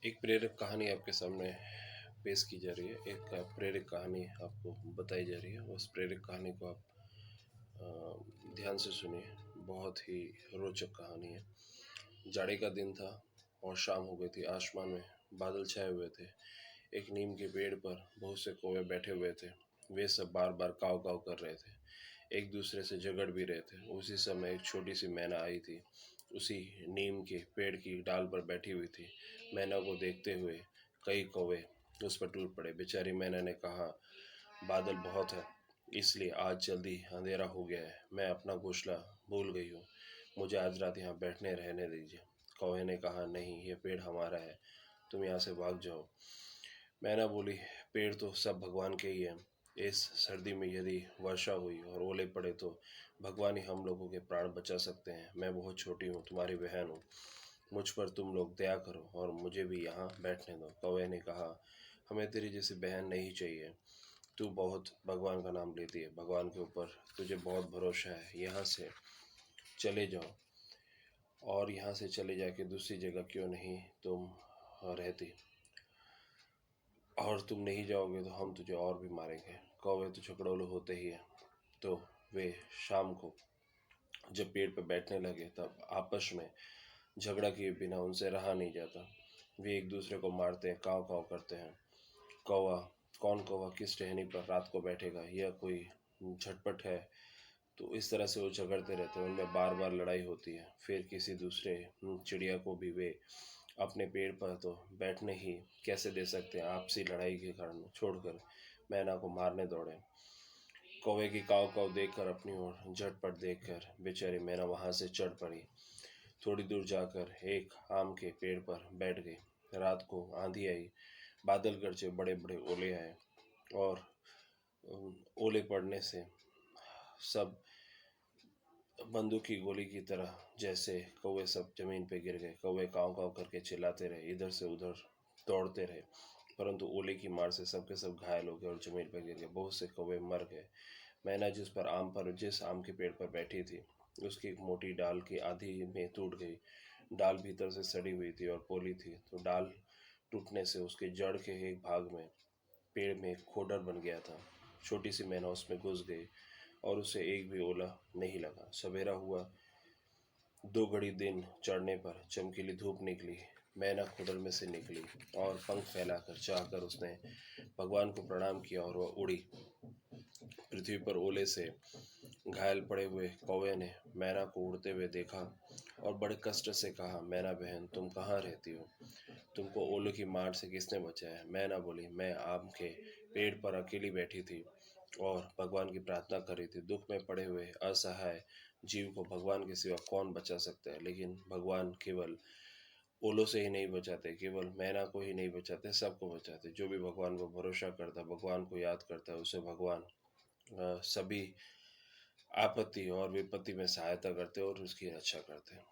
एक प्रेरक कहानी आपके सामने पेश की जा रही है। एक प्रेरक कहानी आपको बताई जा रही है। उस प्रेरक कहानी को आप ध्यान से सुनिए। बहुत ही रोचक कहानी है। जाड़े का दिन था और शाम हो गई थी। आसमान में बादल छाए हुए थे। एक नीम के पेड़ पर बहुत से कौवे बैठे हुए थे। वे सब बार बार काव काव कर रहे थे। एक दूसरे से झगड़ भी रहे थे। उसी समय एक छोटी सी मैना आई थी। उसी नीम के पेड़ की डाल पर बैठी हुई थी। मैना को देखते हुए कई कौवे उस पर टूट पड़े। बेचारी मैना ने कहा, बादल बहुत है, इसलिए आज जल्दी अंधेरा हो गया है। मैं अपना घोंसला भूल गई हूँ। मुझे आज रात यहाँ बैठने रहने दीजिए। कौवे ने कहा, नहीं, ये पेड़ हमारा है, तुम यहाँ से भाग जाओ। मैना बोली, पेड़ तो सब भगवान के ही हैं। इस सर्दी में यदि वर्षा हुई और ओले पड़े तो भगवान ही हम लोगों के प्राण बचा सकते हैं। मैं बहुत छोटी हूँ, तुम्हारी बहन हूँ, मुझ पर तुम लोग दया करो और मुझे भी यहाँ बैठने दो। कौवे ने कहा, हमें तेरी जैसी बहन नहीं चाहिए। तू बहुत भगवान का नाम लेती है, भगवान के ऊपर तुझे बहुत भरोसा है। यहाँ से चले जाओ, और यहाँ से चले जाके दूसरी जगह क्यों नहीं तुम रहती, और तुम नहीं जाओगे तो हम तुझे और भी मारेंगे। कौवे तो झगड़ोलू होते ही हैं। तो वे शाम को जब पेड़ पर बैठने लगे तब आपस में झगड़ा किए बिना उनसे रहा नहीं जाता। वे एक दूसरे को मारते हैं, काव काव करते हैं। कौवा कौन कौवा किस टहनी पर रात को बैठेगा, यह कोई झटपट है। तो इस तरह से वो झगड़ते रहते हैं। उनमें बार बार लड़ाई होती है। फिर किसी दूसरे चिड़िया को भी वे अपने पेड़ पर तो बैठने ही कैसे दे सकते हैं। आपसी लड़ाई के कारण छोड़कर मैना को मारने दौड़े। कौवे की काव काव देखकर अपनी ओर झटपट देखकर बेचारी मैना वहां से चढ़ पड़ी। थोड़ी दूर जाकर एक आम के पेड़ पर बैठ गई। रात को आंधी आई, बादल गरजे, बड़े बड़े ओले आए, और ओले पड़ने से सब बंदूक की गोली की तरह जैसे कौवे सब जमीन पे गिर गए। कौवे काव काव करके चिल्लाते रहे, इधर से उधर दौड़ते रहे, परंतु ओले की मार से सबके सब घायल हो गए और जमीन पर गिर गए। बहुत से कौवे मर गए। मैना जिस आम के पेड़ पर बैठी थी, उसकी एक मोटी डाल की आधी में टूट गई। डाल भीतर से सड़ी हुई थी और पोली थी, तो डाल टूटने से उसके जड़ के एक भाग में पेड़ में एक खोडर बन गया था। छोटी सी मैना उसमें घुस गई और उसे एक भी ओला नहीं लगा। सवेरा हुआ। दो घड़ी दिन चढ़ने पर चमकीली धूप निकली। मैना खुडर में से निकली और पंख फैलाकर चाहकर उसने भगवान को प्रणाम किया और वह उड़ी। पृथ्वी पर ओले से घायल पड़े हुए कौवे ने मैना को उड़ते हुए देखा और बड़े कष्ट से कहा, मैना बहन, तुम कहाँ रहती हो? तुमको ओलों की मार से किसने बचाया? मैना बोली, मैं आम के पेड़ पर अकेली बैठी थी और भगवान की प्रार्थना कर रही थी। दुख में पड़े हुए असहाय जीव को भगवान के सिवा कौन बचा सकता है? लेकिन भगवान केवल ओलों से ही नहीं बचाते, केवल मैना को ही नहीं बचाते, सबको बचाते। जो भी भगवान को भरोसा करता है, भगवान को याद करता है, उसे भगवान सभी आपत्ति और विपत्ति में सहायता करते हैं और उसकी रक्षा करते हैं।